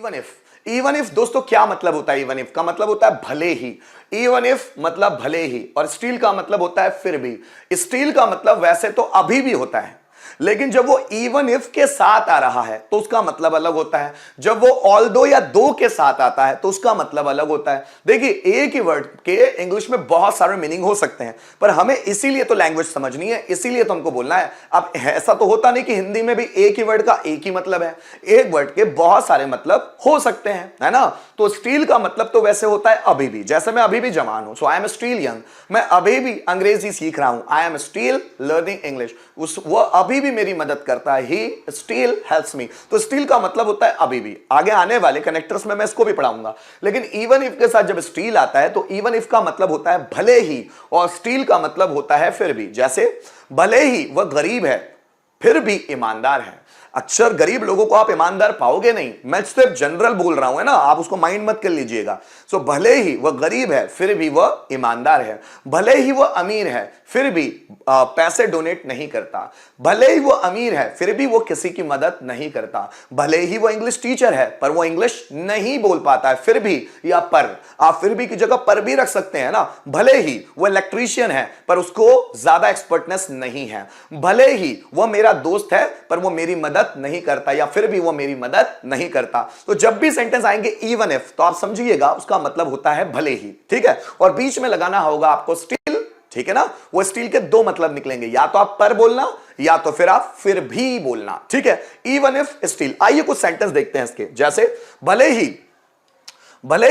Even if दोस्तों क्या मतलब होता है? इवन इफ का मतलब होता है भले ही। इवन इफ मतलब भले ही, और स्टिल का मतलब होता है फिर भी। स्टिल का मतलब वैसे तो अभी भी होता है, लेकिन जब वो इवन इफ के साथ आ रहा है तो उसका मतलब अलग होता है। जब वो ऑल्दो या दो के साथ आता है तो उसका मतलब अलग होता है। देखिए, एक ही वर्ड के इंग्लिश में बहुत सारे मीनिंग हो सकते हैं, पर हमें इसीलिए तो लैंग्वेज समझनी है, इसीलिए तो हमको बोलना है। अब ऐसा तो होता नहीं कि हिंदी में भी एक ही वर्ड का एक ही मतलब है, एक वर्ड के बहुत सारे मतलब हो सकते हैं, है ना। तो स्टिल का मतलब तो वैसे होता है अभी भी, जैसे मैं अभी भी जवान हूं, सो आई एम स्टिल यंग, मैं अभी भी अंग्रेजी सीख रहा हूं, I am still learning English, वो अभी भी मेरी मदद करता है, ही स्टिल हेल्प्स मी। तो स्टिल का मतलब होता है अभी भी। आगे आने वाले कनेक्टर्स में मैं इसको भी पढ़ाऊंगा, लेकिन इवन इफ के साथ जब स्टिल आता है तो इवन इफ का मतलब होता है भले ही, और स्टिल का मतलब होता है फिर भी। जैसे भले ही वह गरीब है फिर भी ईमानदार है। अक्सर गरीब लोगों को आप ईमानदार पाओगे नहीं, मैं सिर्फ जनरल बोल रहा हूं, है ना, आप उसको माइंड मत कर लीजिएगा। सो भले ही वह गरीब है फिर भी वह ईमानदार है। भले ही वह अमीर है फिर भी पैसे डोनेट नहीं करता। भले ही वह अमीर है फिर भी वो किसी की मदद नहीं करता। भले ही वो इंग्लिश टीचर है पर वो इंग्लिश नहीं बोल पाता है, फिर भी, या पर, आप फिर भी की जगह पर भी रख सकते हैं ना। भले ही वो इलेक्ट्रीशियन है पर उसको ज्यादा एक्सपर्टनेस नहीं है। भले ही वो मेरा दोस्त है पर वो मेरी मदद नहीं करता, या फिर भी वो मेरी मदद नहीं करता। तो जब भी सेंटेंस आएंगे इवन इफ, तो आप समझिएगा उसका मतलब होता है भले ही, ठीक है। और बीच में लगाना होगा आपको स्टिल, ठीक है ना। वो स्टिल के दो मतलब निकलेंगे, या तो आप पर बोलना या तो फिर आप फिर भी बोलना, ठीक है। Even if still. आइए कुछ सेंटेंस देखते हैं इसके। जैसे भले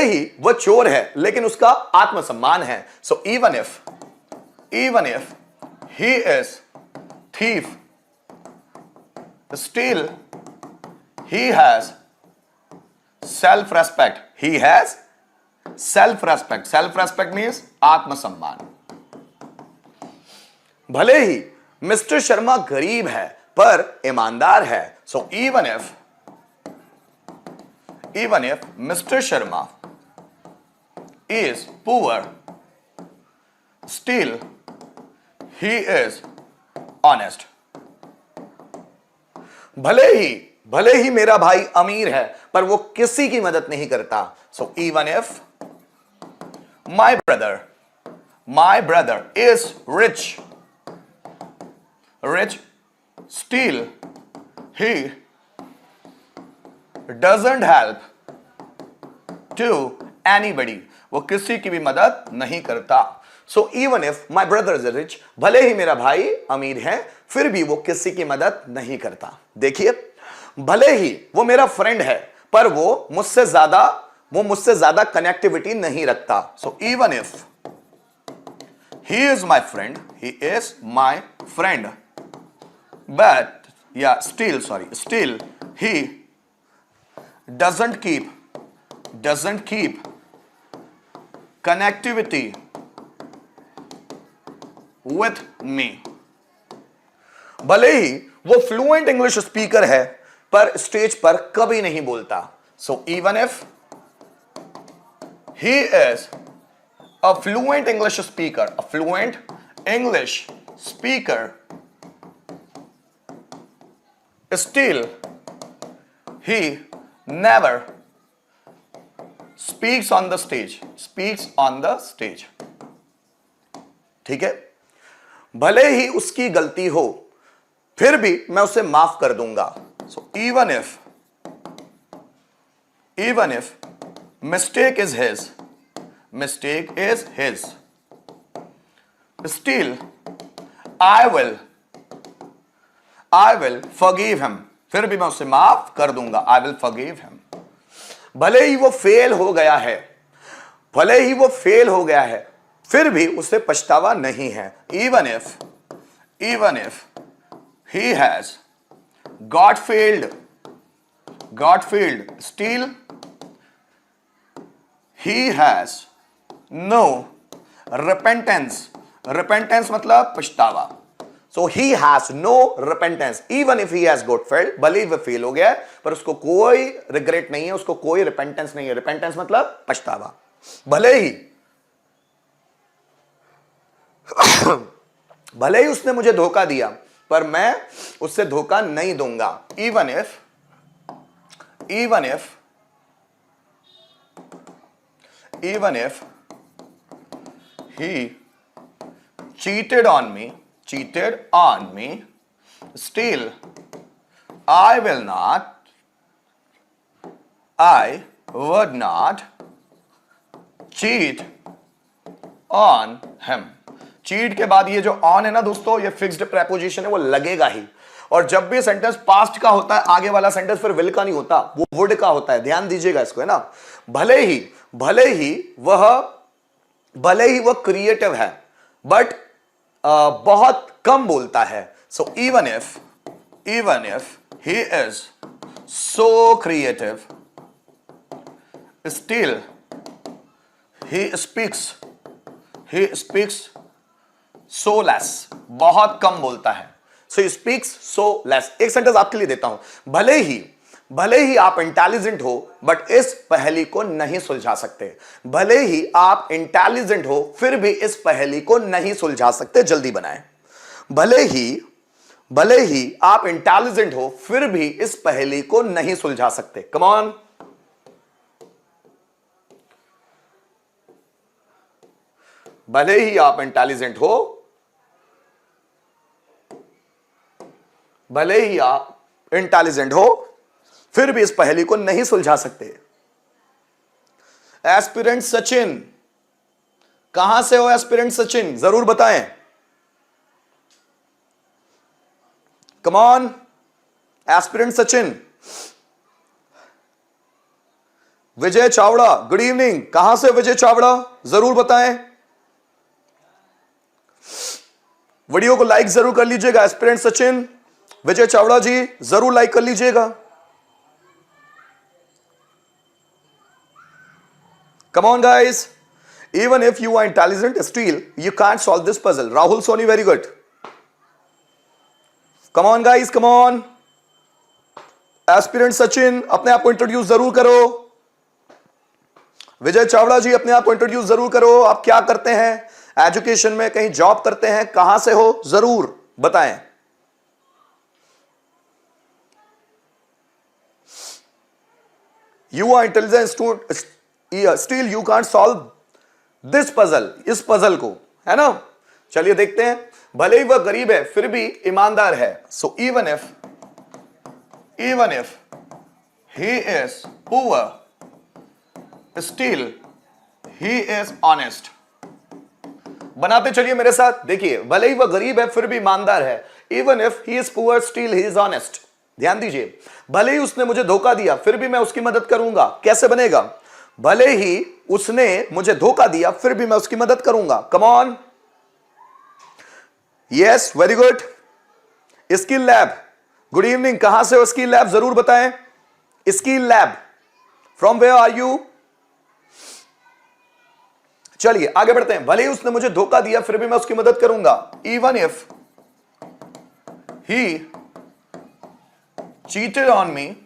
ही वो चोर है लेकिन उसका आत्मसम्मान है। सो even if he is thief, still he has self-respect. He has self-respect. Self-respect means आत्मसम्मान। भले ही मिस्टर शर्मा गरीब है पर ईमानदार है। सो even if mister Sharma is poor, still he is honest. भले ही मेरा भाई अमीर है पर वो किसी की मदद नहीं करता। So even if my brother is rich, still he doesn't help to anybody, वो किसी की भी मदद नहीं करता। So even if my brother is rich, भले ही मेरा भाई अमीर है फिर भी वो किसी की मदद नहीं करता। देखिए, भले ही वो मेरा फ्रेंड है पर वो मुझसे ज्यादा कनेक्टिविटी नहीं रखता। सो even if he is my friend but still he doesn't keep connectivity with me. भले ही वो फ्लुएंट इंग्लिश स्पीकर है पर स्टेज पर कभी नहीं बोलता। सो even if he is a fluent English speaker, still he never speaks on the stage. ठीक है। भले ही उसकी गलती हो फिर भी मैं उसे माफ कर दूंगा। सो even if mistake is his, still I will forgive him, फिर भी मैं उसे माफ कर दूंगा। I will forgive him. भले ही वो फेल हो गया है फिर भी उसे पछतावा नहीं है। Even if he has got failed, still he has no repentance मतलब पछतावा। So he has no repentance even if he has got failed, भले ही वह फेल हो गया है पर उसको कोई रिग्रेट नहीं है, उसको कोई रिपेंटेंस नहीं है। रिपेंटेंस मतलब पछतावा। भले ही उसने मुझे धोखा दिया पर मैं उससे धोखा नहीं दूंगा। Even if even if he cheated on me, still I would not cheat on him. Cheat के बाद ये जो ऑन है ना दोस्तों, ये फिक्स्ड प्रेपोजिशन है, वो लगेगा ही। और जब भी सेंटेंस पास्ट का होता है, आगे वाला सेंटेंस फिर विल का नहीं होता, वो वुड का होता है। ध्यान दीजिएगा इसको, है ना। भले ही वह क्रिएटिव है, बट बहुत कम बोलता है। सो even if he is so creative, still he speaks so less, बहुत कम बोलता है। so he speaks so less। एक सेंटेंस आपके लिए देता हूं। भले ही आप इंटेलिजेंट हो, बट इस पहेली को नहीं सुलझा सकते। भले ही आप इंटेलिजेंट हो, फिर भी इस पहेली को नहीं सुलझा सकते। जल्दी बनाएं। भले ही आप इंटेलिजेंट हो, फिर भी इस पहेली को नहीं सुलझा सकते। Come on. भले ही आप इंटेलिजेंट हो, फिर भी इस पहेली को नहीं सुलझा सकते। एस्पिरेंट सचिन, कहां से हो एस्पिरेंट सचिन, जरूर बताएं। कम on aspirant Sachin. Vijay Chavda, good evening, कहां से विजय चावड़ा, जरूर बताएं। वीडियो को लाइक जरूर कर लीजिएगा। एस्पिरेंट सचिन, विजय चावड़ा जी जरूर लाइक कर लीजिएगा। Come on guys. Even if you are intelligent, still you can't solve this puzzle. Rahul Soni, very good. Come on guys, come on. Aspirant Sachin, अपने आप को इंट्रोड्यूस जरूर करो। विजय चावड़ा जी, अपने आप को इंट्रोड्यूस जरूर करो। आप क्या करते हैं एजुकेशन में, कहीं जॉब करते हैं, कहां से हो, जरूर बताएं। You are intelligent, still you can't solve this puzzle, इस पजल को, है ना। चलिए देखते हैं। भले ही वह गरीब है, फिर भी ईमानदार है। सो even if he is poor, still he is honest. बनाते चलिए मेरे साथ। देखिए, भले ही वह गरीब है, फिर भी ईमानदार है। Even if he is poor, still he is honest. ध्यान दीजिए, भले ही उसने मुझे धोखा दिया, फिर भी मैं उसकी मदद करूंगा। कैसे बनेगा? भले ही उसने मुझे धोखा दिया, फिर भी मैं उसकी मदद करूंगा। Come on. Yes, very good. Skill lab, good evening, कहां से हो स्किल लैब, जरूर बताएं। Skill lab, from where are you? चलिए आगे बढ़ते हैं। भले ही उसने मुझे धोखा दिया, फिर भी मैं उसकी मदद करूंगा। Even if he cheated on me,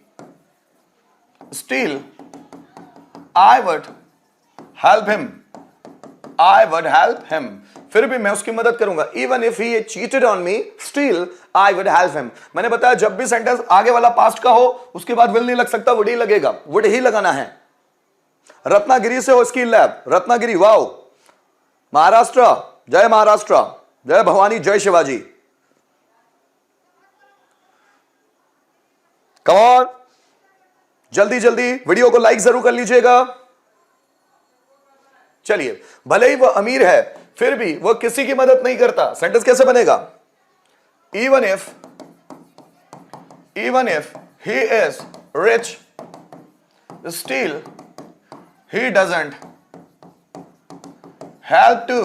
still I would help him. फिर भी मैं उसकी मदद करूंगा। Even if he cheated on me, still I would help him. मैंने बताया, जब भी सेंटेंस आगे वाला पास्ट का हो, उसके बाद विल नहीं लग सकता, वुड ही लगेगा। वुड ही लगाना है। रत्नागिरी से हो skill lab, Ratnagiri, wow. Maharashtra, जय महाराष्ट्र, जय भवानी, जय शिवाजी। कम ऑन, जल्दी जल्दी वीडियो को लाइक जरूर कर लीजिएगा। चलिए, भले ही वह अमीर है, फिर भी वह किसी की मदद नहीं करता। सेंटेंस कैसे बनेगा? Even if he is rich, still he doesn't help to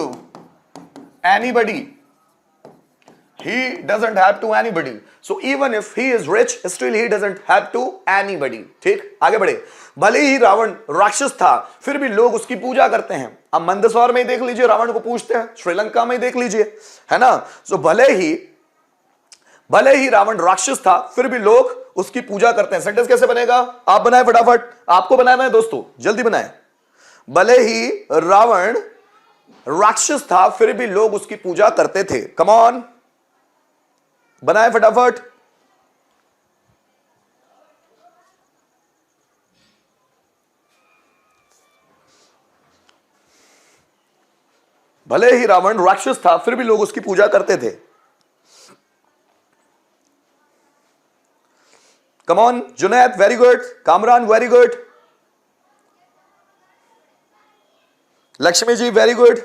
anybody. So even if he is rich, still he doesn't help to anybody. ठीक, आगे बढ़े। भले ही रावण राक्षस था, फिर भी लोग उसकी पूजा करते हैं। अब मंदसौर में ही देख लीजिए, रावण को पूजते हैं। श्रीलंका में ही देख लीजिए, है ना। सो भले ही रावण राक्षस था, फिर भी लोग उसकी पूजा करते हैं। सेंटेंस कैसे बनेगा? आप बनाए फटाफट, आपको बनाना है दोस्तों, जल्दी बनाए। भले ही रावण राक्षस था, फिर भी लोग उसकी पूजा करते थे। कम ऑन, बनाए फटाफट। भले ही रावण राक्षस था फिर भी लोग उसकी पूजा करते थे। Come on Junaid, very good. Kamran, very good. Lakshmi ji, very good.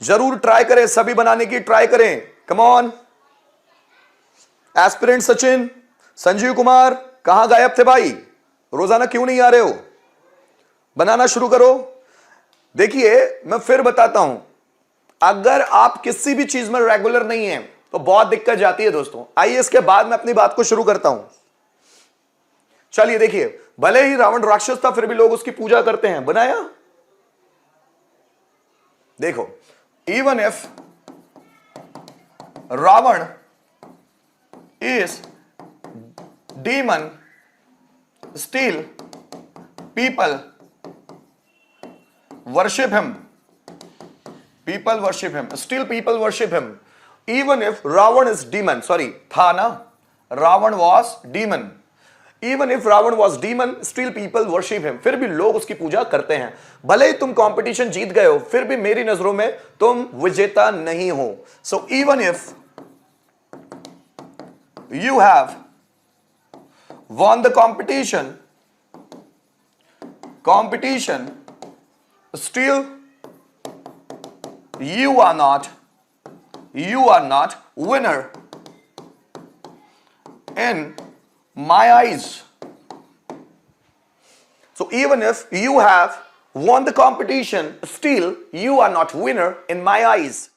जरूर ट्राई करें, सभी बनाने की ट्राई करें। Come on. Aspirant Sachin, Sanjeev Kumar, कहां गायब थे भाई? रोजाना क्यों नहीं आ रहे हो? बनाना शुरू करो। देखिए मैं फिर बताता हूं, अगर आप किसी भी चीज में रेगुलर नहीं है तो बहुत दिक्कत जाती है दोस्तों। आइए इसके बाद मैं अपनी बात को शुरू करता हूं। चलिए देखिए, भले ही रावण राक्षस था फिर भी लोग उसकी पूजा करते हैं। बनाया? देखो, even if Ravan is demon, still people worship him. People worship him. Still people worship him. Even if Ravan is demon. Sorry, था ना? Ravan was demon. Even if Ravan was demon, still people worship him. फिर भी लोग उसकी पूजा करते हैं। भले ही तुम कंपटीशन जीत गए हो फिर भी मेरी नजरों में तुम विजेता नहीं हो। So even if you have won the competition, still you are not winner in my eyes. So even if you have won the competition, still you are not winner in my eyes.